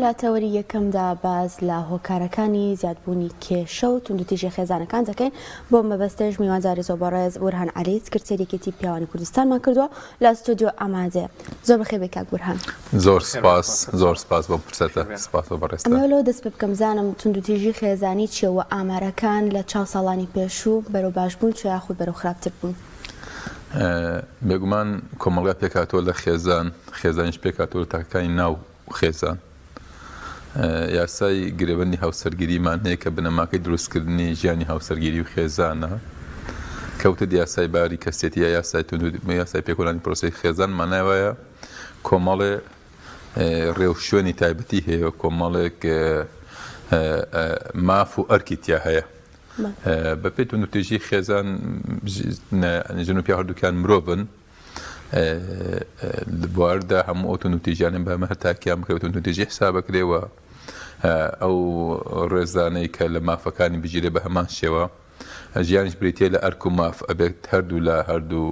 لە تەوەری یەکەمدا باز لە هۆکارەکانی زیادبوونی کێشە و توندوتیژی خێزانەکان دەکەین بۆ مەبەستەش میوانجاری زۆبەڕێز وەرهان عەلی سکرتێریەتی پیاوانی کوردستانمان کردووە لە ستودیۆ ئامادە. زۆر بەخێر بێ کاک وەرهان. زۆر سپاس بۆ پرسەتە. سپاس بۆ بەڕێستە. ئەمە لەوە دەست پێ بکەم زانم توندوتیژی خێزانی چیەوە ئامارەکان لە 4 ساڵانی پێشوو بەرەو باشبوون چ یاخود بەرەو خراپتر بوون؟ بێگومان کۆمەڵگا پێکاتۆ لە خێزانیش پێکاتۆ لە تاکەکانی ناو خێزان. یاسای گرێبەندی هاوسەرگیریمان هەیە کە بنەماکەی دروستکردنی ژیانی هاوسەرگیری و خێزانە کەوتە یاسای باری کەسێتی یا یاسای پێکۆڵانی پرۆسی خێزان مانایوایە کۆمەڵێ ڕێوشوێنی تایبەتی هەیە کۆمەڵێک ماف و ئەرکی تیا هەیە بەپێ توندوتیژی خێزان ژن و پیا هەردووکیان مرۆڤن بواردا هەموو ئەو توندوتیژیانە بەمە هەر تاکیان بکرێت توندوتیژی حسابەکرێەوە ئەو ڕێزانەی کە لە مافەکانی بگیرێ بە هەمان شێوە ژیانش بریتە لە ئەرک و ماف ئەبێت هەردوو لە هەردوو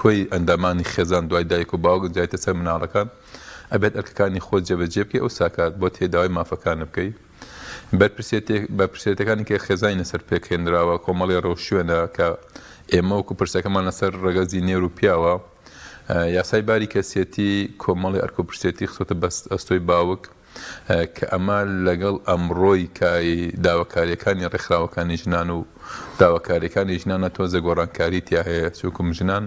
کۆی ئەندامانی خێزان دوای دایک و باوک جایتە سەر مناڵەکان ئەبێت ئەرکەکانی خۆت جێبەجێ بکەی ئەو ساکات بۆ تێداوای مافەکانە بکەی بە پرسێتەکانی کە خێزانی لەسەر پێکهێنراوە کۆمەڵی ڕەوشوێنە کە ئێمە وەکو پرسەکەمان لەسەر ڕێگەزی نێر و پیاوە یاسای باری کەسێتی کۆمەڵی ئەرک و پرسێتی خسۆتە بەست ئەستۆی باوک کە ئەمە لەگەڵ ئەمڕۆی داواکاریەکانی ڕێکخراوەکانی ژنان و داواکاریەکانی ژنانە تۆزە گۆڕانکاری تیا هەیە چووکم ژنان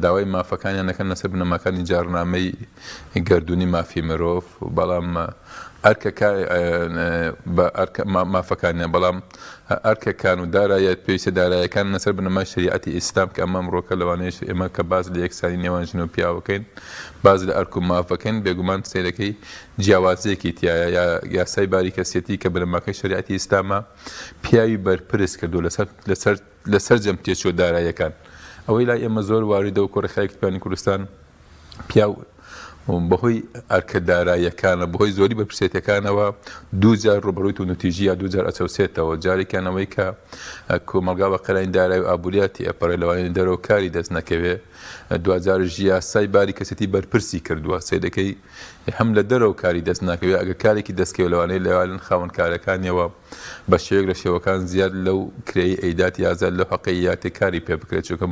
داوای مافەکانیان دەکەن لەسەر بنەماکانی جارنامەی گەردوونی مافی مرۆڤ بەڵام مافەکانیان بەڵام ئەرکەکان و دارایەت پێویستە دارایەکان لەسەر بنەمای شریعەتی ئیسلام کە ئەمە ئەمڕۆکە لەوانەیەش ئێمە کە باز لە یەکسانی نێوان ژن و پیاوەکەین باز لە ئەرک و مافەکەین بێگومان سیرەکەی جیاوازەیەکی تایە یاسای باری کەسێتی کە بنەماکەی شریعەتی ئیسلامە پیاوی بەرپرس کردو لەسەر جەم تێچووە داراییەکان ئەوەی لای ئێمە زۆر واردە و کۆڕەخایەکی پیاوانی کوردستان پیاو بەهۆی ئەرکە داراییەکانە بەهۆی زۆری بەرپرسێتەکانەوە دووجار ڕوبەڕووی توندوتیژی یا دووجار ئەچەوسێتەوە جارێکیانەوەی کە کۆمەلگا بە قەرانی دارایی و ئابوووریاتی ئەپەڕێ لەوانەیە دەرەوە کاری دەست نەکەوێ دوجارژ یاسای باری کەسێتی بەرپرسی کردووە سێدەکەی هەم لە دەرەوە کاری دەست ناکەوێت ئەگە کارێکی دەستکەوێت لەوانەیە لەوانن خاوەنکارەکانیەوە بە شێوەیەک لە شێوەکان زیاد لەو کرێی ئەیدات یازار لەو حەقیقەتی کاری پێ بکرێت چونکە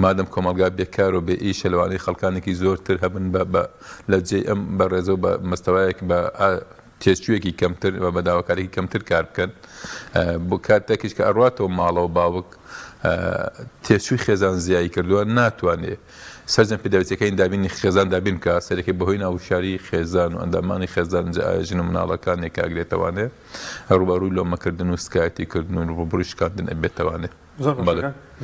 مادەم کۆمەلگا بێکار و بێ ئیشە لەوانەیە خەڵکانێکی زۆرتر هەبن لە جێ ئەم بە ڕێزە و بە مەستەوایەک بە تێچوویەکی کەمتر و بە داواکارێکی کەمتر کار بکەن بۆ کاتێکیش کە ئەڕاتەوە ماڵەوە باوک تێچووی خێزان زیایی کردووە ناتوانێت سەرجەم پێداویستەکەی دابینی خێزان دابین کە سەرەکەی بەهۆی ناوشاری خێزان و ئەندامانی خێزان ژن و مناڵەکانێک ئاگرێتەوانێت ڕوبەڕووی لۆمەکردن و سکایەتیکردن و ڕوبەڕووی شکاندن ئەبێتەوانێت. زۆر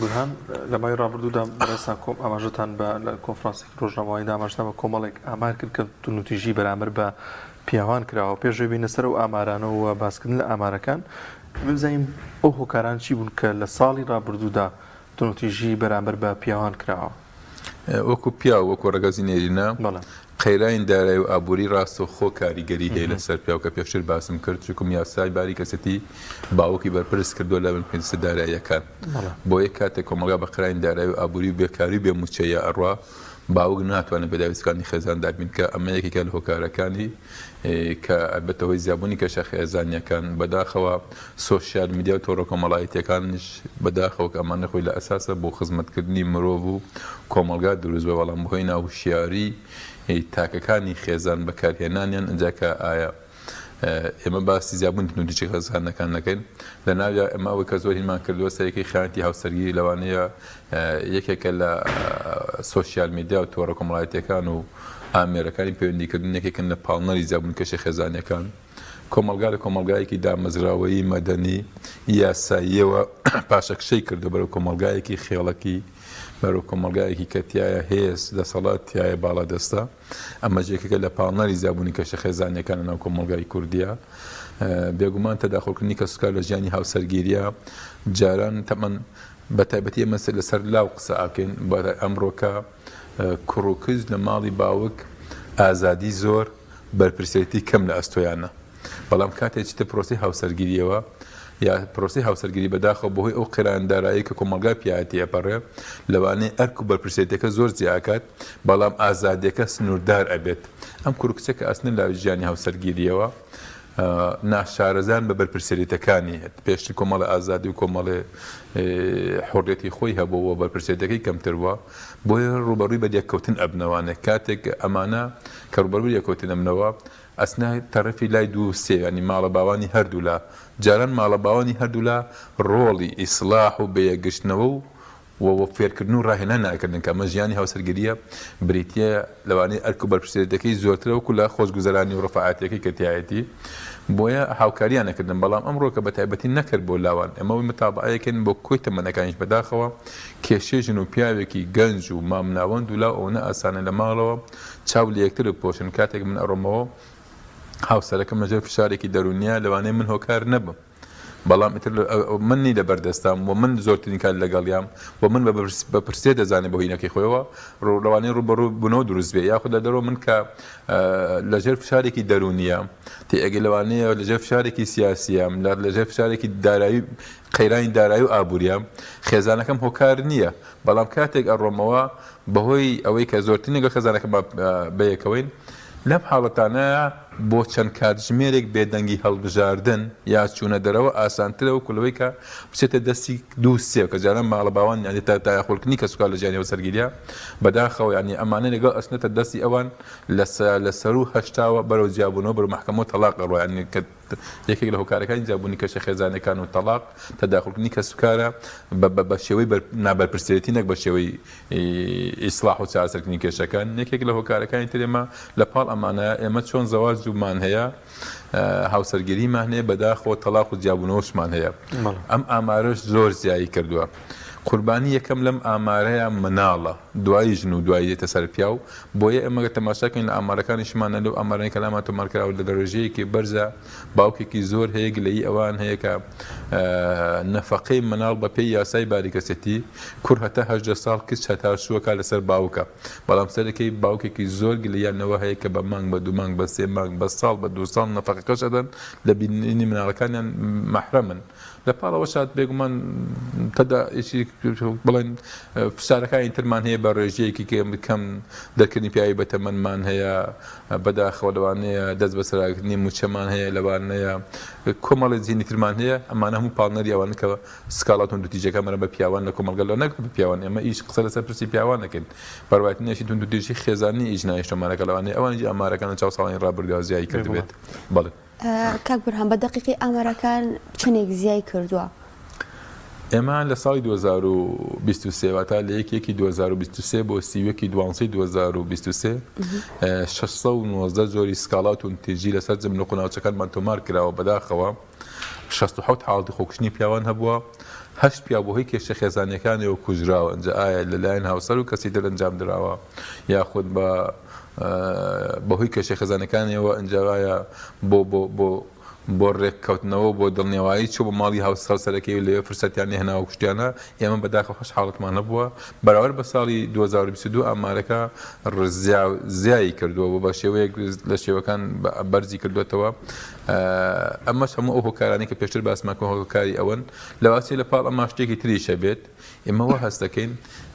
بورهان لە مای ڕابردوودا بەڕێستا ئاماژەتان بە لە کۆنفرانسێکی ڕۆژنامەوەییدا ئاماژەتان بە کۆمەڵێک ئامار کرد کە توندوتیژی بەرامبەر بە پیاوان کراوە پێشەوەی بینە سەر و ئامارانەوە باسکردن لە ئامارەکان بزانین ئەو هۆکاران چی بوون کە لە ساڵی ڕابردوودا توندوتیژی بەرامبەر بە پیاوان کراوە وەکو پیا وەکو ڕێگەزی نێرینە قەیراین دارایی و ئابووری ڕاست و خۆ کاریگەری هەیە لەسەر پیاو کە پێشتر باسم کرد چونکە یاسای باری کەسەتی باوکی بەرپرس کردووە لە پێنجە داراییەکان بۆ یەک کاتێک کۆمەلگا بە قەیراین دارایی و ئابووری و بێکاری بێ موچەیە ئەڕوا باوک ناتوانێت بەداویستەکانی خێزان دابین کە ئەمە یەکێکە لە هۆکارەکانی کە ئەبێتەوەی زیابوونی کەشە خێزانیەکان بەداخەوە سۆشیال میدیا و تۆڕە کۆمەڵایەتیەکانش بەداخەوە کە ئەمانە خۆی لە ئەساسە بۆ خزمەتکردنی مرۆڤ و کۆمەلگا دروست بە بەڵام بەهۆی ناوشیاری تاکەکانی خێزان بەکارهێنانیان ئەجا کە ئایا ئێمە باسی زیابوون توندوتیژی خێزانەکان نەکەین لە ناویا ئەمە ئەوەی کە زۆر هیلمان کردووە سەرەکی خیانەتی هاوسەرگیری لەوانەیە یەکێکە لە سۆشیال میدیا و تۆڕە کۆمەڵایەتیەکان و ئامێرەکانی پەیوەندیکردن یەکێکن لە پاڵنەری زیابوون کەشی خێزانیەکان کۆمەلگا لە کۆمەلگایەکی دامەزراوەیی مەدەنی یاساییەوە پاشەکشەی کردو بەرەو کۆمەلگایەکی خێڵەکی بەرەو کۆمەلگایەکی کە تایە هێز دەسەڵات تایە باڵا دەستا ئەمە یەکێکە لە پاڵنەری زیابوونی کەشە خێزانیەکانە ناو کۆمەلگای کوردیە بێگومان تەداخڵکردنی کە سوکار لە ژیانی هاوسەرگیریە جاران تەمەن بە تایبەتی ئێمە لەسەر لاو قسە ئاکەین بە ئەمڕۆکە کوڕوکز لە ماڵی باوک ئازادی زۆر بەرپرسێتی کەم لە ئەستۆیانە بەڵام کاتێک چتە پرۆسی هاوسەرگیریەوە یا پرۆسی هاوسەرگیری بەداخەوە بەهۆی ئەو قیراندارایی کە کۆمەلگای پیاەتی ئەپەڕێ لەوانەیە ئەرک و بەرپرسێتەکە زۆر زیاکات بەڵام ئازادیەکە سنووردار ئەبێت ئەم کوڕکچە کە ئەسنە لە ژیانی هاوسەرگیریەوە ناشارەزان بە بەرپرسێتەکانی پێشتر کۆمەڵە ئازادی و کۆمەڵێ حڕێتی خۆی هەبووە بەرپرسێتەکەی کەمتر وە بۆیە ڕوبەڕووی بە یەککەوتن ئەبنەوانە کاتێک ئەمانە کە ڕوبەڕووی یەککەوتن ئەبنەوە ئەسنا تەرەفی لای دوو سێ ینی ماڵە باوانی هەردوو لە جاران ماڵە باوانی هەردوو لە ڕۆڵی ئیسلاح و بەیەگەشتنەوە و فێرکردن و ڕاهێنا ناکردن کە ئەمە ژیانی هاوسەرگیریە بریتە لەوانەیە ئەرک و بەرپرسێتەکەی زۆرترە وەکو لە خۆشگوزەرانی و ڕەفاعاتیەکەی کە تایەتی بۆیە هاوکاریان نەکردن بەڵام ئەمڕۆ کە بە تایبەتی نەکرد بۆ لاوان ئەمەوەی متابعەیەکەن بۆ کۆی تەمەنەکانیش بەداخەوە کێشێژن و پیاوێکی گەنج و مامناوەند و لا ئەوە ئاسانە لە ماڵەوە چاو لە یەکتر بپۆشن کاتێک من ئەڕۆمەوە هاوسەرەکەم لەژێر فشارێکی دەرونیە لەوانەیە من هۆکار نەبم بەڵام منی لە بەردەستام و من زۆرترین کار لەگەڵیام و من بە پرسێ دەزانێت بە هۆینەکەی خۆیەوە لەوانەیە ڕوبەڕوو بوونەوە دروست بێ یاخود لە دەرەوە من کە لەژێر فشارێکی دەرونیە تێئەگە لەوانەیە لەژێر فشارێکی سیاسیام لەژێر فشارێکی دارایی قەیرانی دارایی و ئابووریام خێزانەکەم هۆکار نییە بەڵام کاتێک ئەڕۆمەوە بەهۆی ئەوەی کە زۆرترین لەگەڵ خێزانەکەم بەیەکەوەین لەم حاڵەتانە بۆ چەند کاتژمێرێک بێدەنگی هەڵبژاردن یا چوونە دەرەوە ئاسانترە و کولەوەی کە بچێتە دەستی دوو سێ کە جاران ماڵە باوان ینی تا تایاخۆڵکنی کە سوکار لە ژیانی هاوسەرگیریە بەداخەوە ینی ئەمانە لەگەڵ ئەسنێتە دەستی ئەوان لە سەر و هەشتاوە بەرەو جیابوونەوە بەرەو مەحکەمە و تەلاق ئەڕۆ ینی کە یەکێک لە هۆکارەکانی جیابوونی کەشە خێزانەکان و تەلاق تەداخڵکردنی کە سوکارە بە شێوەی نابەرپرسێتی نەک بە شێوەی ئیسلاح و چارەسەرکردنی کێشەکان یەکێک لە هۆکارەکانی تر ئێمە لەپاڵ ئەمانە ئێمە چۆن زەواج ومان هەیە هاوسەرگیریمان هەیە بەداخەوە تەلاق و جیابوونەوەشمان هەیە ئەم ئامارەش زۆر زیایی کردووە قوربانی یەکەم لەم ئامارەیە مناڵە دوای ژن و دوای دێتە سەر پیاو بۆیە ئێمە تەماشاکەین لە ئامارەکانیشمانە لەو ئامارەی کەلامان تۆمارکراوە لە دەرەژەیەکی بەرزە باوکێکی زۆر هەیە گلەیی ئەوان هەیە کە نەفەقەی مناڵ بە پێی یاسای باریکەسەتی کوڕ هەتا 18 ساڵ کچ هەتا شووەکە لەسەر باوکە بەڵام سەرەکەی باوکێکی زۆر گلەیانەوە هەیە کە بە مانگ بە دوو مانگ بە سێ مانگ بە ساڵ بە دوو ساڵ نەفەقەکەش ئەدەن لە بینینی مناڵەکانیان مەحرەمن لە پاڵەوە شاد بێگومان تەدا بڵێن فشارەکانی ترمان هەیە بە ڕێژەیەکی کەم دەرکردنی پیاوی بە تەمەنمان هەیە بەداخەوە لەوانەیە دەست بەسەراکردنی موچەمان هەیە لەوانەیە کۆمەڵی جینی ترمان هەیە ئەمانە هەموو پاڵنەری ئەوانە کە سکاڵات دوتیجەکەمەرە بە پیاوان لە کۆمەلگەلەوە نەک بە پیاوان ئێمە ئیش قسە لەسەر پرسی پیاوان نەکەین بەڕوایەتنیەشی دوتیژی خێزانی ئیژنای شتۆمانەکە لەوانەیە ئەوانجی ئامارەکانە چاو ساڵانی ڕابردووە زیایی کردبێت بەڵێ کاک بورهان بە دەقیقی ئامارەکان چنێک زیای کردووە ئێمە لە ساڵی 2023 واتە لە یەکی 2023 بۆ سیوەکی دوانسی 2023 619 زۆری سکاڵات و تێژی لەسەر جەملە قوناوچەکانمان تۆمار کراوە بەداخەوە 67 حاڵەتی خۆکشتنی پیاوان هەبووە 8 پیا بۆهۆی کێشە خێزانیەکانەوە کوژراوە ئەنجا ئایا لەلایەن هاوسەر و کەسی تر ئەنجام درراوە یاخود بەهۆی کێشە خێزانەکانەوە ئەنجاوایە بۆ ڕێککەوتنەوە بۆ دڵنیێوایی چوو بە ماڵی هاوسەرەکەی لێ فرسەتیانی هێناوە کوشتیانە ئێمە بەداخە خۆش حاڵەتمان هەبووە بەراورد بە ساڵی 2022 ئامارەکە زیایی کردووە بە شێوەیەک لە شێوەکان بەرزی کردوێتەوە ئەمەش هەموو ئەو هۆکارانی کە پێشتر باسماکە هۆکاری ئەوەن لەواسی لە پاڵ ئەمە شتێکی تریشە بێت ئێمەوە هەست دەکەین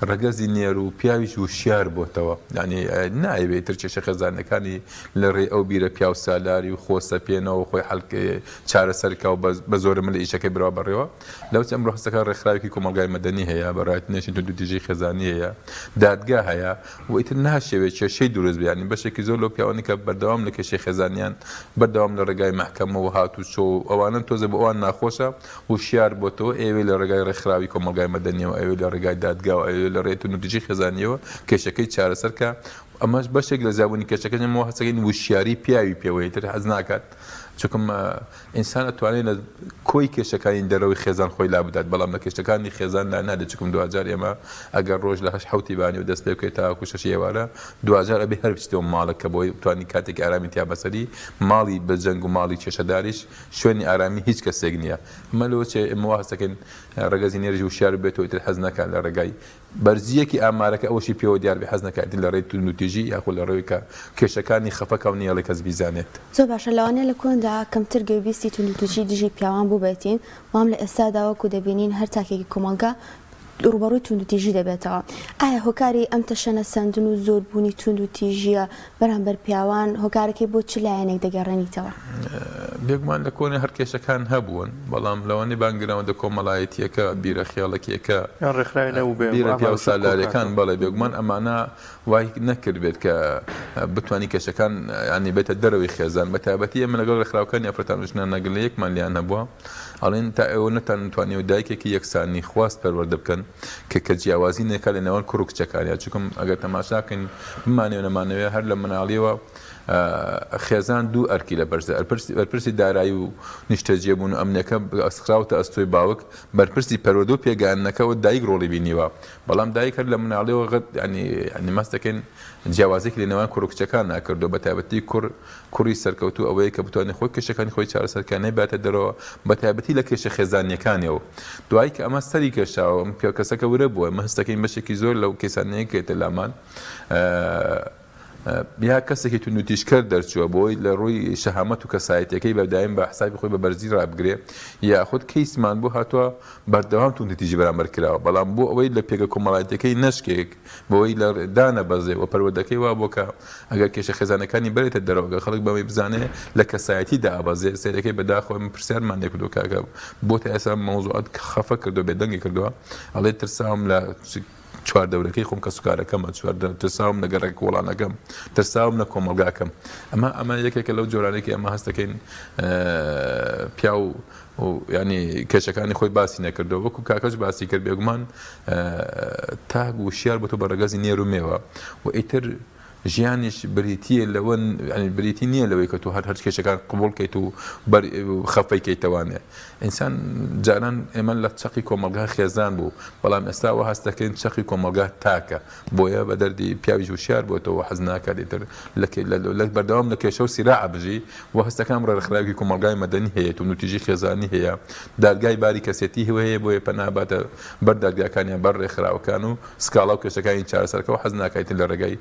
ڕەگەزی نێر و پیاویش وشیار بۆتەوە یعنی نایبێت تر کێشە خێزانەکانی لە ڕێ ئەو بیرە پیاو سالاری و خۆسە پێێنەوە خۆی حەڵکە چارەسەرکە و بە زۆرم لە ئیشەکەی برەوە بڕێەوە لەوچ ئەمڕۆ هەستەکە ڕێکخراوێکی کۆمەلگای مەدەنی هەیە بەڕایەتنێشی دوتیژی خێزانی هەیە دادگا هەیە و ئیتر ناشەوێت کێشەی دروست بیانی بەشێکی زۆر لەو پیاوانی کە بەردەوام لە کێشەی خێزانیان بەردەوام لە ڕێگای مەحکەمەوە هاتو چۆ ئەوانن تۆزە بە ئەوان ناخۆشە وشیار بۆتەوە ئێوێ لە ڕێگای ڕێکخراوی کۆمەلگای مەدەنیەوە ئەوێ لە ڕێگای دادگا و ئەوێ لە ڕێت و نوتیجی خێزانیەوە کێشەکەی چارەسەرکە ئەمەش بەشێک لە زیابوونی کێشەکەمەوە هەستەکەین وشیاری پیاوی پێوەی تر حەز ناکات چونکە ئینسان ئەتوانێت لە کۆی کێشەکانی دەرەوەی خێزان خۆی لا بدات بەڵام لە کێشەکانی خێزان لا نادێت چکم دوجار ئێمە ئەگەر ڕۆژ لە 8 بانی و دەست پێ بکەیت تاکو شەش ئێوارە دوجار ئەبێ هەر بچیتەوە ماڵە کە بۆی بتوانانی کاتێک ئارامی تیا بەسەری ماڵی بەجەنگ و ماڵی کێشەداریش شوێنی ئارامی هیچ کەسێک نییە ئەمە لەوەچێ ئێمە هەستەکەین ڕێگەزی نێرژی وشیار بێتەوە تر حەز نەکات لە ڕێگای بەرزیەکی ئامارەکە ئەوەشی پێوە دیار بێ حەز نەکاتین لە ڕێی تونوتیژی یاخود لە ڕێوی کە کێشەکانی خەفەکە و نیاڵی کەس بیزانێت. زۆر باشە لەوانەیە لە کۆندا کەمتر گوێبیستی تونوتیژی دژی پیاوان بوو بێتین وام لە ئێستادا وەکو دەبینین هەر تاکێکی کۆمەلگا ڕوبەڕووی توندوتیژی دەبێتەوە. ئایا هۆکاری ئەم تەشەنە سندن و زۆربوونی توندوتیژیە بەرامبەر پیاوان هۆکارێکی بۆ چ لایەنێک دەگەڕێنیتەوە؟ بێگومان لە کۆنی هەر کێشەکان هەبوون بەڵام لەوانەی بانگراوەندە کۆمەڵایەتیەکە بیرە خێڵێکیەکە بیرە پیا و سالاریەکان بەڵێ بێگومان ئەمانە وای نەکرد بێت کە بتوانانی کێشەکان ینی بێتە دەرەوەی خێزان بە تایبەتی ئەمە لەگەڵ ڕێکخراوەکانی ئەفرەتانژنان نەگەل یەکمان لیان هەبووە ئەڵێن تا ئێوە نەتوانێت و دایکێکی یەکسانی خواست پەروەردە بکەن کە جیاوازی نێکە لە نێوان کوڕ و کچەکانیان چونکە ئەگەر تەماشاکەین بمانێ نەمانەوێت هەر لە مناڵیەوە خێزان دوو ئەرکی لە بەرزە بەرپرسی دارایی و نیشتەجێبوون و ئەمنەکە ئەسخراوتە ئەستۆی باوک بەرپرسی پەروەردە و پێگانەکەەوە دایک ڕۆڵی بینیوە بەڵام دایک هەر لە مناڵیەوە ینی ماست دەکەین جیاوازێکی لە نێوان کوڕ و کچەکان ناکردو بە تایبەتی کوڕی سەرکەوتو ئەوەیە کە بتوانێت خۆی کێشەکانی خۆی چارەسەرکانەی باتە دەرەوە بە تایبەتی لە کێشە خێزانیەکانیەوە دوایی کە ئەمە سەری کێشاوە کەسەکە ورە بووە مە هەستەکەین بەشێکی زۆر لەو کێسانەیەکێتە لامان یا کەسێکی تونوتیشکەر دەرچووە بۆی لە ڕووی شەهامەت و کەسایەتەکەی بەدایم بە حسابی خۆی بە بەرزی ڕابگرێ یاخود کەیسمان بۆ هاتووە بەردەوام تونوتیژی بەرامبەر کراوە بەڵام بۆ ئەوەی لە پێگە کۆمەڵایەتەکەی نەشکێک بۆی لە دانە بەزێ و پەروەردەکەی وا بۆ کە ئەگەر کێشە خێزانەکانی بەرێتە دەرەوە خەڵک بەمەی بزانێ لە کەسایەتی دابەزێ سێرەکەی بەداخۆی من پرسیارمان لێ کردو کاکە بۆ تا ئێستا مەوزوعات خەفە کردو بێدەنگی کردووە ئەڵێ ترسام لە چوار دەورەکەی خۆم کە سوکارەکەمە ترساوم لە گەڕێک وڵانەکەم ترساوم لە کۆمەلگاکەم ئەمە یەکێکە لەو جۆرانێکی ئەمە هەست دەکەین پیا و ینی کێشەکانی خۆی باسی نەکردەوە وەکو کاکەش باسی کرد بێگومان تاگ و شیار بۆ تۆ بە ڕێگەزی نێر و مێوە و ئیتر ژیانیش بریتیە لەوە بریتی نییە لەوەی کە تۆ هەر کێشەکان قبولکەیت و خەفەیکەیتەوانێ ئینسان جاران ئێمە لە چەقی کۆمەلگا خێزان بوو بەڵام ئێستاوە هەست دەکەین چەقی کۆمەلگا تاکە بۆیە بە دەردی پیاوی وشیار بۆتەوە حەز ناکات ئیتر لە بەردەوام لە کێشە و سیراع بژی و هەستەکان ڕێکخراوی کۆمەلگای مەدەنی هەیە تونوتیژی خێزانی هەیە دادگای باری کەسێتی هەیە بۆیە پەناباتە بەر دادگاکانیان بەر ڕێکخراوەکان و سکاڵا و کێشەکانی چارەسەرکەوە حەز ناکات لە ڕێگای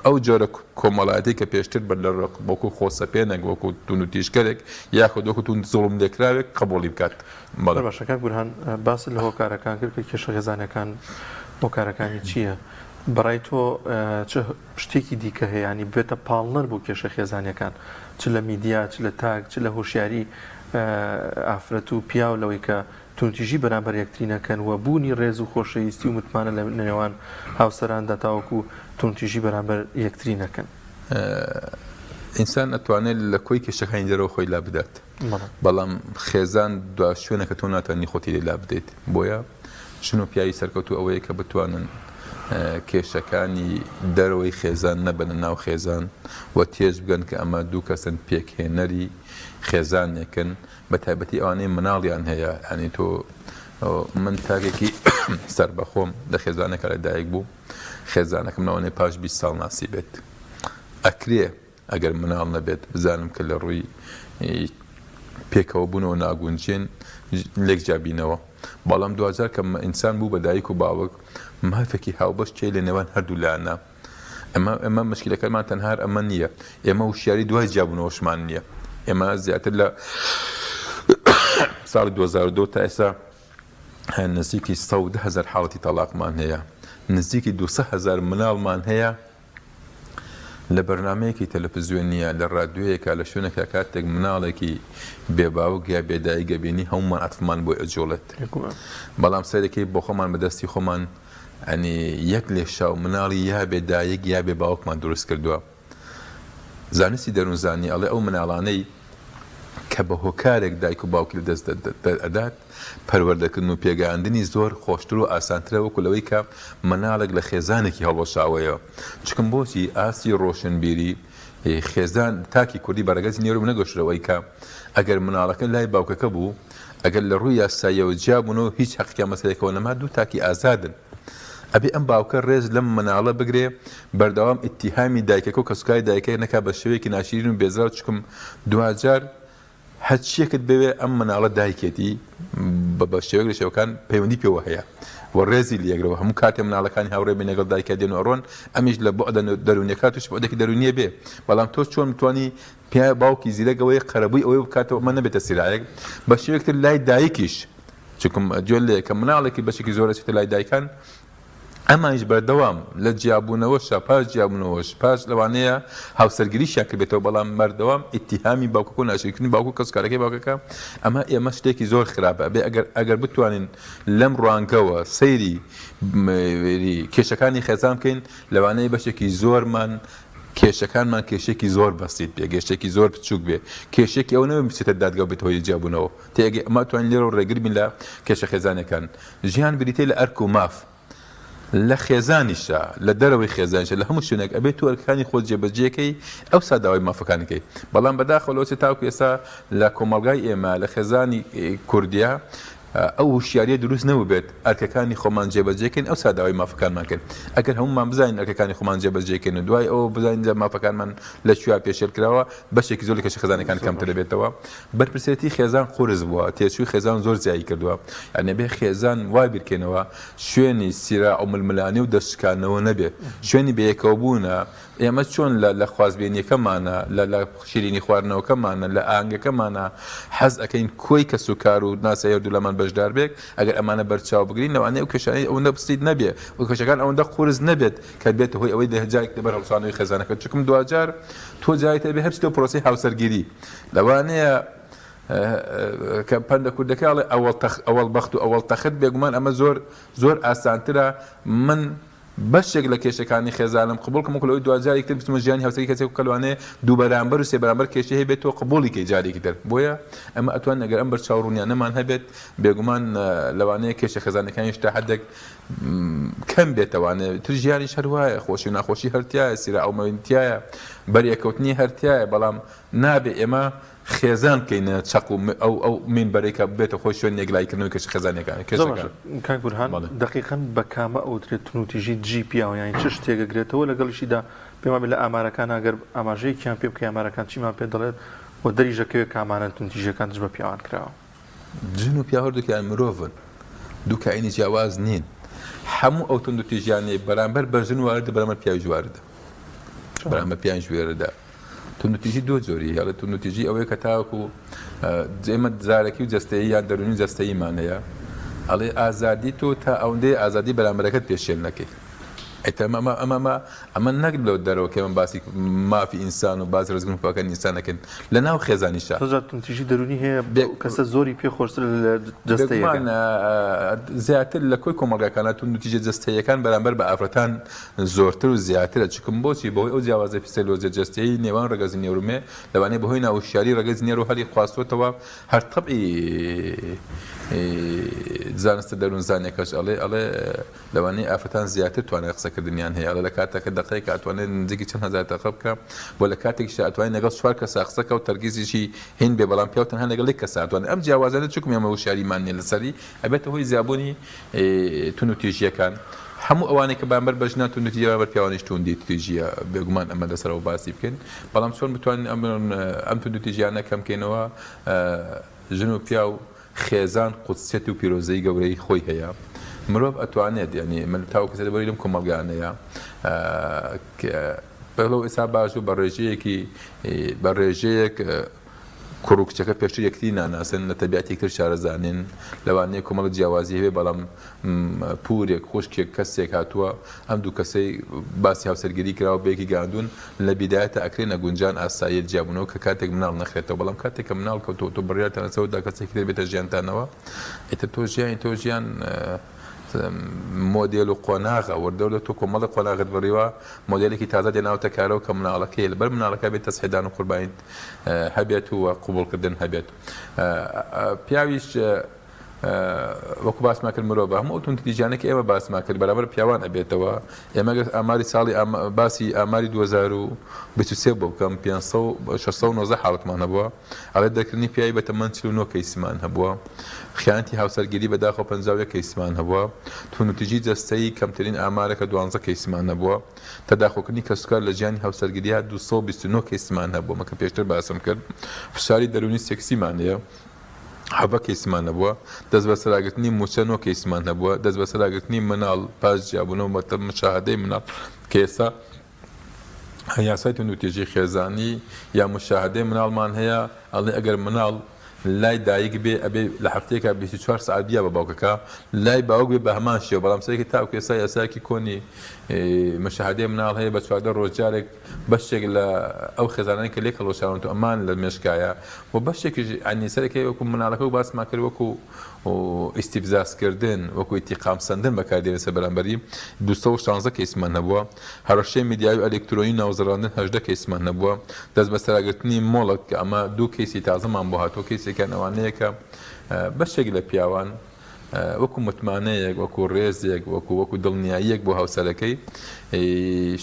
ئەو جۆرە کۆمەڵایەتی کە پێشتر بەر لە وەکو خۆسەپێنێک وەکو تونوتیشکەرێک یاخود وەکو تون زوڵم لێکراوێک قبوڵی بکات باشەکان بورهان باس لە هۆکارەکان کرد کە کێشە خێزانەکان هۆکارەکانی چییە؟ بەڕای تۆ چه شتێکی دیکە هەیە ینی بێتە پاڵنەر بۆ کێشە خێزانەکان چ لە میدیا چ لە تاک چ لە هۆشیاری ئافرەت و پیا و لەوەی کە تونوتیژی بەرامبەر یەکترینەکەن و بوونی ڕێز و خۆشەویستی و متمانە لە نێوان هاوسەراندا تاوەکو تونوتیژی بەرامبەر یەکترینەکەن ئینسان ئەتوانێت لە کۆی کێشەکانی دەرەوە خۆی لا بدات بەڵام خێزان دو شوێنەکە تۆ ناتوانانی خۆتی لا بدەیت بۆیە ژن و پیاوی سەرکەوتو ئەوەیە کە بتوانن کێشەکانی دەرەوەی خێزان نەبنە ناو خێزان و تێژ بگەن کە ئەمە دوو کەسن پێکهێنەری خێزانێکن بە تایبەتی ئەوانەی مناڵیان هەیە ینی تۆ من تاکێکی سەر بەخۆم لە خێزانێکە لەدایک بوو خێزانەکەم لەوانەیە پاش 20 ساڵ ناسی بێت ئەکرێ ئەگەر مناڵ نەبێت بزانم کە لە ڕووی پێکەوە بوونەوە ناگونجێن لێک جابینەوە بەڵام دوجار کە ئینسان بوو بە دایک و باوک مافێکی هاوبەش چێ لە نێوان هەردوو لایەنە ئەمە مشکلەکەمان تەنها ئەمە نییە ئێمە وشیاری دوای جیابوونەوەشمان نییە ئێمە زیاتر لە ساڵی 2002 تا ئێستا نزیکی 110,000 حاڵەتی تەلاقمان هەیە نزیکی 200,000 مناڵمان هەیە لە بەرنامەیەکی تەلەڤیزیۆنیە لە ڕادیۆیەکە لە شوێنێکە کاتێک مناڵێکی بێباوک یا بێدایکە بینی هەمومان عەتفمان بۆ ئەجۆڵێت بەڵام سەرەکەی بۆ خۆمان بەدەستی خۆمان ئەنی یەک لێشاو مناڵی یا بێدایک یا بێباوکمان دروست کردووە زانستی دەروونزانی ئەڵێ ئەو مناڵانەی کە بە هۆکارێک دایک و باوکی لەدەست ئەدات پەروەردەکردن و پێگەیاندنی زۆر خۆشتر و ئاسانترە وەکو لەوەی کە مناڵێک لە خێزانێکی هەڵۆشاوەیە چکم بۆچی ئاسی ڕۆشنبیری خێزان تاکی کوردی بەڕێگەزی نێرو نەگەشتەوەی کە ئەگەر مناڵەکە لای باوکەکە بوو ئەگەر لە ڕووی یاساییەوە جیابوونەوە هیچ حەقیقی مەسەلەیەکەوە نەما دوو تاکی ئازادن ئەبێ ئەم باوکە ڕێز لەم مناڵە بگرێ بەردەوام ئیتیهامی دایکەکە و کەسوکاری دایکەکە نەکا بە شێوەیەکی ناشرین و بێزرا چکم دوجار هەرچیەکت بوێ ئەم مناڵە دایکێتی بە شێوەیەک لە شێوەکان پەیوەندی پێوە هەیە وەڕێزی لێگرەوە هەموو کاتێ مناڵەکانی هاوڕێ بێ لەگەڵ دایکە دێن و ئەڕۆن ئەمیش لە بۆ دەرونیەکە توش بۆدەکی دەرونیە بێ بەڵام تۆ چۆن بتوانی پیا باوکی زیرەگەوەی قەرەبووی ئەوەی بکاتەوە ئەمە نەبێتە سیرایەک بە شێوەیەکتر لای دایکیش چکم جۆل لێ کە مناڵێکی بەشێکی زۆرە چێتە لای دایکان ئەمانیش بەردەوام لە جیابوونەوەشە پاش جیابوونەوەش پاش لەوانەیە هاوسەرگیریشیان کرد بێتەوە بەڵام بەردەوام ئیتیهامی باوکۆ و ناشریکردنی باوکو کەسکارەکەی باوکەکە ئەمە ئێمە شتێکی زۆر خراپە بێ ئەگەر بتوانین لەم ڕوانگەوە سەیری کێشەکانی خێزان بکەین لەوانەیە بەشێکی زۆرمان کێشەکانمان کێشێکی زۆر بەسیت بێ گەشتێکی زۆر بچوک بێ کێشێکی ئەو نەوە بچێتە دادگا بێت هۆی جیابوونەوە تێگە ئەمە توانین لێرە ڕێگر بین لە کێشە خێزانەکان ژیان بریتێ لە ئەرک و ماف لە خێزانیشە لە دەرەوەی خێزانشە لە هەموو شوێنێک ئەبێت تو ئەرکانی خۆت جێبەجێەکەی ئەو ساداوای مافەکانەکەی بەڵام بەداخەوەچێت تاوکو ئێستا لە کۆمەڵگای ئێمە لە خێزانی کوردیا ئەو وشیاریە دروست نەبوو بێت ئەرکەکانی خۆمان جێبەجێکن ئەو ساداوای مافەکانمان کرد ئەگەر هەمومان بزانین ئەرکەکانی خۆمان جێبەجێکن و دوای ئەو بزانین مافەکانمان لە شویا پێشێل کراوە بەشێکی زۆر لە کێشە خێزانەکان کەمتر دەبێتەوە بەرپرسێتی خێزان قورس بووە تێچووی خێزان زۆر زیایی کردووە یعنی بێ خێزان وای بیرکەنەوە شوێنی سیرا و ململانی و دەستشکانەوە نەبێ شوێنی بەیەکەوە بوونە ئێمە چۆن لە خوازبێنیەکەمانە لە شیرینی خواردنەوەکەمانە لە ئاهەنگەکەمانە حەز ئەەکەین کۆی کە سوکار و ناسە دوولەمان بەشدار بێت ئەگەر ئەمانە بەرچاو بگرین لەوانەیە ئەو کێشانەی ئەوەندە بستیت نەبێ و کێشەکان ئەوەندە قورس نەبێت کە بێت هۆی ئەوەی دەهجارێک دەبەر هەڵسانەوەی خێزانەکە چکم دوجار تۆ جایتە بێ هەرچ تۆ پرۆسی هاوسەرگیری لەوانەیە کە پەندە کوردەکەڵێ ئەوەڵ بەخت و ئەوەڵ تەخت بێگومان ئەمە زۆر ئاسانترە من بەشێک لە کێشەکانی خێزانم قبولکەم وەکو لەوەی دوجاری کرد بچمە ژیانی هاوسەری کەسێک کەلوانێ دوو بەرامبەر و سێ بەرامبەر کێشە هەیە بێت تۆ قبولی کەی جارێکی تر بۆیە ئەمە ئەتوان ئەگەر ئەم بەرچاوڕوونیانەمان هەبێت بێگومان لەوانەیە کێشە خێزانەکانیش تا حدێک کەم بێتەوانێ تر ژیانیش هەروایە خۆشی و ناخۆشی هەرتایە سیرا ئەومەوینتایە بەریەکەوتنی هەرتایە بەڵام نابێ ئێمە خێزان بکەینە چەق و ئەو مینبەرێکە بێتە خۆی شوێن نێگلایکردنەوەی کێشە خێزانەکانی کاک بورهان دقیقاً بە کامە ئەوترێت تونوتیژی جی پیاوە یانی چ شتێگەگرێتەوە لەگەڵیشیدا پێما بێت لە ئامارەکان ئەگەر ئاماژەیەکیان پێ بکە ئامارەکان چیمان پێ دەڵێت و دەریژەکەوێت کامانە تونوتیژیەکان دژ بە پیاوان کراوە جن و پیا هەردووکیان مرۆڤن دوو کاینی جیاواز نین هەموو ئەو تونوتیژیانەی بەرامبەر بە ژن واردە بەرامبەر پیاوی ژواردە بەرامبەر پیاوی ژوێرەدا تونوتیژی دو جۆری هەڵە تونوتیژی ئەوەیە کە تاوەکو ئێمە زارەکی و جەستەیی یان دەرونی جەستەییمان هەیە ئەڵێ ئازادی تۆ تا ئەوەندەی ئازادی بەرامبەرەکەت پێشێل نەکەی ئەمە نەک لەو دەرەوە کە من باسی مافی ئینسان و باز ڕزگرن پاکەن ئینسانەکەن لە ناو خێزانیشە تونوتیژی دەرونی هەیە کەسە زۆری پێ خۆشتر لە جەستەیەکان زیاتر لە کۆی کۆمەڵگەکانە تونوتیژە جەستەیەکان بەرامبەر بە ئافرەتان زۆرتر و زیاترە چکم بۆچی بەهۆی ئەو جیاوازە فیسیۆلۆژیە جەستەیی نێوان ڕەگەزی نێورومێ لەوانەیە بەهۆی ناوشیاری ڕەگەزی نێرو هەلی خواستوتەوە هەر تەبعی زانستە دەروونزانێکەش ئەڵێ لەوانەیە ئافرەتان زیاتر توانێت قسەکردنیان هەیە لە کاتێکە دقەیەک ئەتوانێت نزیکی چەند هەزار دقە بکە بۆ لە کاتێکیش ئەتوانێت لەگەڵ 4 کەس قسەکە و تەرگیزیشی هین بێ بەڵام پیا تەنها لەگەڵ کەس ئەتوانێت ئەم جیاوازانە چکم ئێمە وشاریمان نیە لەسەری ئەبێتە هۆی زیابوونی تونوتیژیەکان هەموو ئەوانەی کە بەرامبەر بەژنا تونوتیژی بەرامبەر پیاوانیش تونوتیژیە بێگومان ئەمە لەسەرەوە باسی بکەین بەڵام چۆن بتوانین ئەم تونوتیژیانە کەم بکەینەوە ژن و پیا و خێزان قودسیەت و پیرۆزەی گەورەی خۆی هەیە مرۆڤ ئەتوانێت ینی من تاو کەسە دەبەری لەم کۆمەڵگانەیە بەڵەو ئێستا باش و بە ڕێژەیەک کوڕوکچەکە پێشتر یەکتی ناناسن لە تەبیعەتی تر شارەزانین لەوانەیە کۆمەڵ جیاوازی هەبێ بەڵام پورێک خوشکێک کەسێک هاتووە ئەم دوو کەسەی باسی هاوسەرگیری کراوە بەیەکی گاندون لە بیدایەتە ئەکرێنە گونجان ئاساییت جیابوونەوە کە کاتێک مناڵ نەخرێتەوە بەڵام کاتێک کە مناڵ کەوتۆ تۆ بڕیارتان سەوەدا کەسێکی تر بێتە ژیانتانەوە ئیتر تۆ ژیان مۆدێل و قۆناغە وەردەولە تۆ کۆمەڵی قۆناغت بڕیوە مۆدلێکی تازە دێناوەتە کارەوە کە مناڵەکەی لەبەر مناڵەکە بێت تەسحیدان و قوربانیت هەبێت و قبولکردن هەبێت پیاویش وەکو باسمان کرد مرۆڤ هەموو تونوتیژیانێکی ئێمە باسمان کرد بەرامبەر پیاوان ئەبێتەوە ئێمە ئاماری ساڵی باسی ئاماری 2023 بۆ بکەم 690 حاڵەتمان هەبووە ئەڵێ دەرکردنی پیاوی بە تەمەن 49 کەیسمان هەبووە خیانەتی هاوسەرگیری بەداخەوە 51 کەیسمان هەبووە تونوتیژی جەستەیی کەمترین ئامارەکە 12 کەیسمان هەبووە تەداخۆکردنی کەسوکار لە ژیانی هاوسەرگیریە 229 کەیسمان هەبووە مەکە پێشتر باسم کرد فشاری دەرونی سێکسیمان هەیە حەڤە کەیسمان نەبووە، دەست بە سەراگرتنی موچەنۆ کەیسمان نەبووە، دەست بە سەراگرتنی مناڵ پاش جیابوونەوە بە مشاهدەی مناڵ کە ئێستا یاسای توندوتیژی خێزانی یا مشاهدەی مناڵمان هەیە ئەڵێ ئەگەر مناڵ لای دایک بێ ئەبێ لە هەفتەیەکە 24 ساعت بیا بە باوکەکە لای باوک بێ بە هەمان شێوە بەڵام سەرێکی تاوکو ئێستا یاسایەکی کۆنی مشاهدەی مناڵ هەیە بە 14 ڕۆژجارێک بەشێک لە ئەو خێزانانی کە لێک هەڵۆشاون تو ئەمان لە مێشکایە و بەشێکیش ئەنی سەرەکەی وەکو مناڵەکە و باسمان کرد وەکو ئیستیفزازکردن وەکو ئیتیقامسەندن بەکاردێنە سەر بەرامبەری 216 کەیسمان هەبووە، هەڕەشەی میدیای و ئەلکترۆنی ناوزەڕاندن 18 کەیسمان هەبووە، دەست بە سەراگرتنی مۆڵک کە ئەمە دوو کەیسی تازەمان بۆ هاتووە کەیسێکیان ئەوانەیە کە بەشێک لە پیاوان وەکو متمانەیەک وەکو ڕێزێک وەکو دڵنیاییەک بۆ هاوسەرەکەی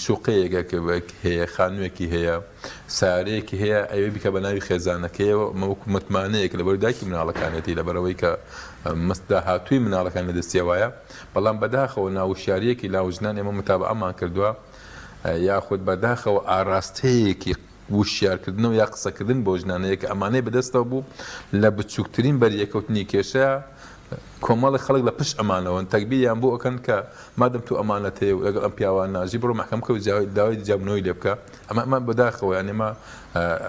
شوقەیەکە هەیە خانوویەکی هەیە سارەیەکی هەیە ئەوێ بیکە بە ناوی خێزانەکەیەوە وەکو متمانەیەک لەبەر دایکی مناڵەکانێتی لەبەرەوەی کە مەسدا هاتووی مناڵەکان لە دەستیەوەیە بەڵام بەداخەوە ناوشیارەیەکی لاوژنان ئێمە متابعەمان کردووە یاخود بەداخەوە ئاراستەیەکی وشیارکردنەوە یا قسەکردن بۆ ژنانەیە کە ئەمانەی بەدەستەوە بوو لە بچووکترین بەریەکەوتنی کێشەیە کۆمەڵی خەڵک لە پشت ئەمانەوەن تەکبیریان بۆ ئەکەن کە مادەم تو ئەمانەت هەیە و لەگەڵ ئەم پیاوان ناژی بڕۆ مەحکەم کە داوای جیابنەوەی لێ بکە ئەمە بەداخەوە یان ئێمە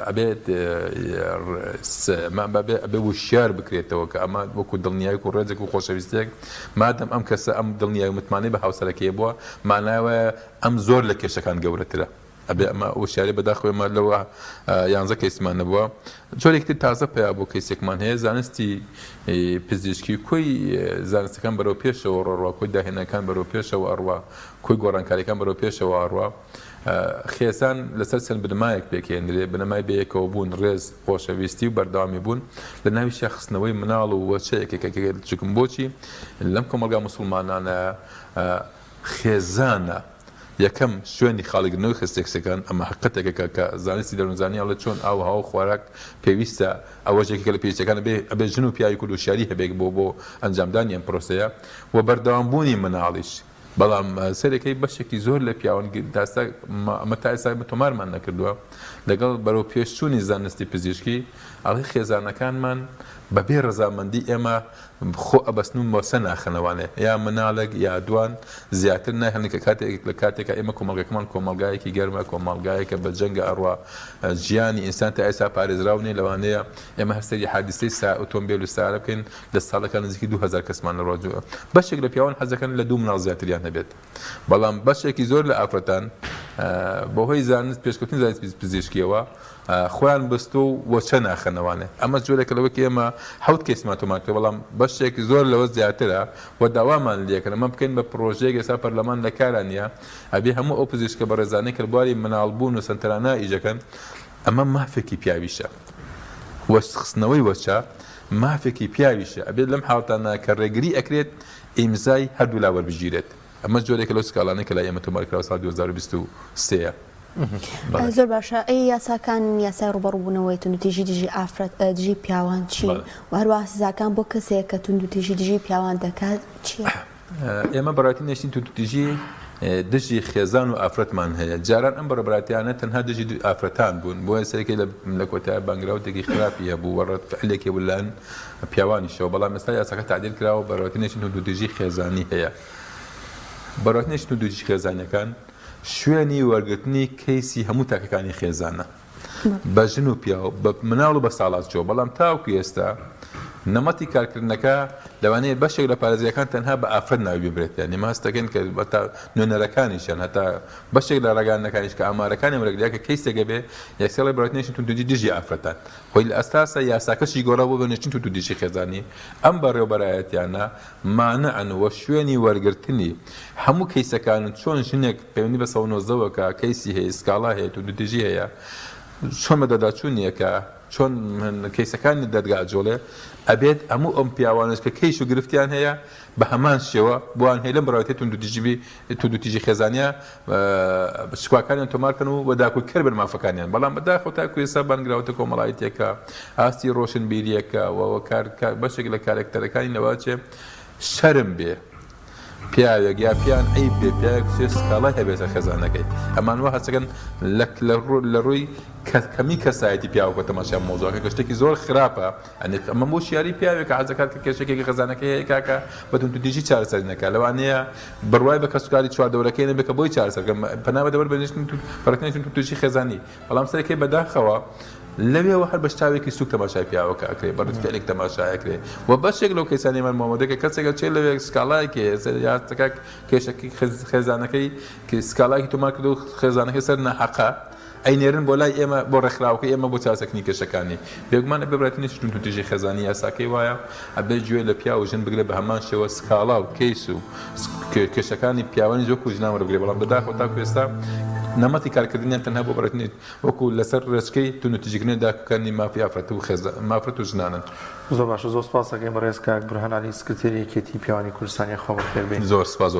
ئەبێت ئەبێ وشیار بکرێتەوە کە ئەمە وەکو دڵنیایك و ڕێزێک و خۆشەویستێک مادەم ئەم کەسە ئەم دڵنیای متمانەی بە هاوسەرەکەی بووە ماناوە ئەم زۆر لە کێشەکان گەورەترە ئەبێ ئەمە وشیاری بەداخەوەمە لەوە 11 کەیسمان نەبووە جۆرێکی تازە پیا بۆ کەیسێکمان هەیە زانستی پزیشکی کۆی زانستەکان بەرەو پێشەوە ڕۆڕوا کۆی داهێنەکان بەرەو پێشەوە ئەڕوا کۆی گۆڕانکاریەکان بەرەو پێشەوە ئەڕوا خێزان لەسەر چەند بنەمایەک پێکێنرێ بنەمای بەیەکەوە بوون ڕێز خۆشەویستی و بەردەوامی بوون لە ناوی شەخصنەوەی مناڵ و وەچەیەکێک چکم بۆچی لەم کۆمەلگا موسڵمانانە خێزانە یەکەم شوێنی خاڵگرنەوەی خستێکسەکان ئەمە حقەتێکەکە کە زانستی دەروونزانی ئەڵێ چۆن ئاو هاو خوارک پێویستە ئەوەشێکە لە پێویستەکان ئەبێ ژن و پیاوی کورد و شاری هەبێک بۆ ئەنجامدانی ئەم پرۆسەیە و بەردەوامبوونی مناڵیش بەڵام سەرەکەی بەشێکی زۆر لە پیاوان ئەمە تا ئێستا تۆمارمان نەکردووە لەگەڵ بەرەو پێشچوونی زانستی پزیشکی ئەڵێ خێزانەکانمان بەبێ ڕەزامەندی ئێمە خۆ ئەبەستن بۆ سە ناخەنەوانێ یا مناڵێک یا دوان زیاتر ناهێن کە کاتێک لە کاتێکە ئێمە کۆمەڵگەکەمان کۆمەڵگایەکی گەرمە کۆمەڵگایەکە بە جەنگە ئەڕوا ژیانی ئینسان تا ئێستا پارێزراونێ لەوانەیە ئێمە هەستێری حادیسەی ئۆتۆمبیل و سارە بکەین لە ساڵەکان نزیکی 2000 کەسمان لە ڕۆژوە بەشێک لە پیاوان حەزەکەن لە دوو مناڵ زیاتریان هەبێت بەڵام بەشێکی زۆر لە ئافرەتان بەهۆی زانست پێشکەوتنی زانستی پزیشکیەوە خۆیان بستو و وەچە ناخەنەوانێ ئەمە جۆرێکە لەوەکی ئێمە حەوت کەسمان تۆمان کرد بەڵام بەشێکی زۆر لەوە زیاترە و داوامان لێکەن ئەمە بکەین بە پرۆژەیەک ئێستا پەرلەمان لە کارانە ئەبێ هەموو ئەو پزیشکە بە ڕێزانەی کردبواری مناڵبوون و سنتەرانە ئیژەکەن ئەمە مافێکی پیاویشە وەخستنەوەی وەچە مافێکی پیاویشە ئەبێت لەم حاڵتانە کە ڕێگری ئەکرێت ئیمزای هەردوو لا وەربژیرێت ئەمە جۆرێکە لەو سکاڵانەی کە لای ئێمە تۆمارکراوە ساڵ 2023 زۆر باشە ئەی یاساکان یاسای ڕوبەڕووبوونەوەی توندوتیژی دژی دژی پیاوان چی و هەروەها سزاکان بۆ کەسێک کە توندوتیژی دژی پیاوان دەکات چییە؟ ئێمە بەڕاتی نێشتین توندوتیژی دژی خێزان و ئافرەتمان هەیە جاران ئەم بەڕێبەراتیانە تەنها دژی ئافرەتان بوون بۆیە سەرەکەی لە کۆتای بانگراوتێکی خراپی هەبوو وەڕەت فعلێکی بولان پیاوانیشەوە بەڵام ئێستا یاساکە تعدیل کراوە بەڕاتی نێشتین توندوتیژی خێزانی هەیە بەڕاتی نێشتین توندوتیژی خێزانەکان شوێنی وەرگرتنی کەیسی هەموو تاکەکانی خێزانە بە ژن و پیاو بە مناڵ و بە ساڵات چۆ بەڵام تاوکو ئێستا نەمەتی کارکردنەکە لەوانەیە بەشێک لە پارێزیەکان تەنها بە ئافرەت ناوی ببرێت یعنی ماستەکەن کە بەتا نوێنەرەکانیشان هەتا بەشێک لە ڕێگانەکانیش کە ئامارەکانی ڕێگریا کە کەیسێکە بێ یەکسەڵی بڕاتنیشن توندوتیژی دژی ئافرەتان خۆی لە ئەستاسە یاساکەشی گۆڕا بۆ بنێشتین توندوتیژی خێزانی ئەم بەڕێوەبەرایەتیانە مانەعن وە شوێنی وەرگرتنی هەموو کەیسەکان چۆن ژنێک پەیوەندی بە 190 کە کەیسی هەیە سکاڵا هەیە توندوتیژی هەیە چۆن بەدەداچوونیەکە چۆن کەیسەکانی دەرگا جۆڵێ ئەبێت هەموو ئەم پیاوانش کە کەیش و گرفتیان هەیە بە هەمان شێوە بۆیان هەیە لەم بەڕێوەتی توندوتیژی خێزانیە شکواکانیان تۆمارکەن و وەداکوی کرد بن مافەکانیان بەڵام بەداخەوە تاکو ئێستا بانگراوەتە کۆمەڵایەتێکە ئاستی ڕۆشنبیریەکە بەشێک لە کارێکتەرەکانی نەوەچێ شەرم بێ پیاوێک یا پیان عیب بێ پیاوێک سکاڵای هەبێتە خێزانەکەی ئەمان وە هەچەکەن لە ڕووی کەمی کەسایەتی پیاوەکە تەماشا مۆزوعەکە کە شتێکی زۆر خراپە ئەمە بۆ شیاری پیاوێکە حەزەکات کە کێشێکی خێزانەکەی هەیە کاکە بەتون تو دیژی چارەسەر نەکات لەوانەیە بڕوای بە کەسوکاری چواردەوەرەکەی نەبێت کە بۆی چارەسەرکەم پەنا بەدەوەر بەنیشتن پەرەکنیشتن تووشی خێزانی بەڵام سەرەکەی بەداخەوە لەوێەوە هەر بە شتاوێکی سوک تەماشای پیاوەکە ئەکرێ بەڕێت فعلێک تەماشایەکرێ و بەشێک لەو کەسانیمان مامۆدەکە کەسێکە چێ لەوێ سکاڵایەکێ یاستەکە کێشەکی خێزانەکەی کە سکاڵایکی تۆمار کرد و خێزانەکەی سەر نەحەقە ئەینێرن بۆ لای ئێمە بۆ ڕێکخراوەکە ئێمە بۆ چاسەکنی کێشەکانی بێگومانە ببرێتنیشتون تو تیژی خێزانی یاساکەی وایە ئەبێ گوێ لە پیا و ژن بگرێت بە هەمان شێوە سکاڵا و کەیس و کێشەکانی پیاوانی زۆر کوژناوە بگرێ بەڵام بەداخەوە تاکو ئێستا نەمەتی کارکردنیان تەنها بۆ بڕێتنیت وەکو لەسەر ڕێچکەی تونوتیژیگرنی داکەنی مافرەت و ژنانن زۆر باشە زۆر سپاس دەکەین بەڕێز کاک بورهان عەلی سکرتێری یەکێتی پیاوانی کوردستانی خۆ بەخێر بێن زۆر سپاس.